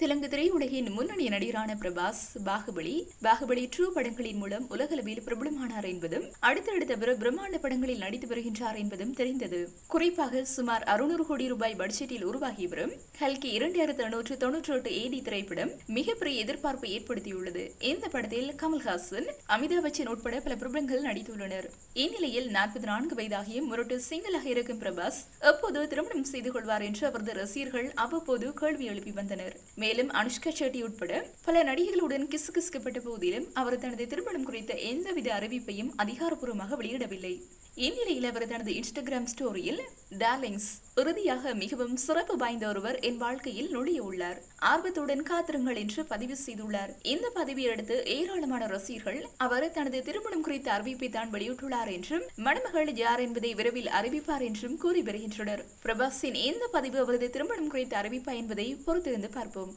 தெலுங்கு திரையுலகின் முன்னணி நடிகரான பிரபாஸ் பாகுபலி 2 படங்களின் மூலம் உலகளவில் பிரபலமானார் என்பதும் அடுத்தடுத்த பிரம்மாண்ட படங்களில் நடித்து வருகின்றார் என்பதும் தெரிந்தது. குறிப்பாக சுமார் 600 கோடி ரூபாய் பட்ஜெட்டில் உருவாகி வரும் கல்கி 2198 AD திரைப்படம் மிகப்பெரிய எதிர்பார்ப்பை ஏற்படுத்தியுள்ளது. இந்த படத்தில் கமல்ஹாசன், அமிதாப் பச்சன் உட்பட பல பிரபலங்கள் நடித்துள்ளனர். இந்நிலையில் 44 வயதாகிய முரட்டு சிங்களாக இருக்கும் பிரபாஸ் எப்போது திருமணம் செய்து கொள்வார் என்று அவரது ரசிகர்கள் அவ்வப்போது கேள்வி எழுப்பி வந்தனர். மேலும் அனுஷ்கா ஷெட்டி உட்பட பல நடிகர்களுடன் கிசுகிசுக்கப்பட்ட போதிலும் அவர் தனது திருமணம் குறித்த எந்தவித அறிவிப்பையும் அதிகாரப்பூர்வமாக வெளியிடவில்லை. இந்நிலையில் அவர் தனது இன்ஸ்டாகிராம் ஸ்டோரியில் டார்லிங்ஸ், இறுதியாக மிகவும் சிறப்பு வாய்ந்த ஒருவர் என் வாழ்க்கையில் நுழைய உள்ளார், ஆர்வத்துடன் காத்திருங்கள் என்று பதிவு செய்துள்ளார். இந்த பதிவை அடுத்து ஏராளமான ரசிகர்கள் அவர் தனது திருமணம் குறித்த அறிவிப்பை தான் வெளியிட்டுள்ளார் என்றும் மணமகள் யார் என்பதை விரைவில் அறிவிப்பார் என்றும் கூறி வருகின்றனர். பிரபாஸின் இந்த பதிவு அவரது திருமணம் குறித்த அறிவிப்பா என்பதை பொறுத்திருந்து பார்ப்போம்.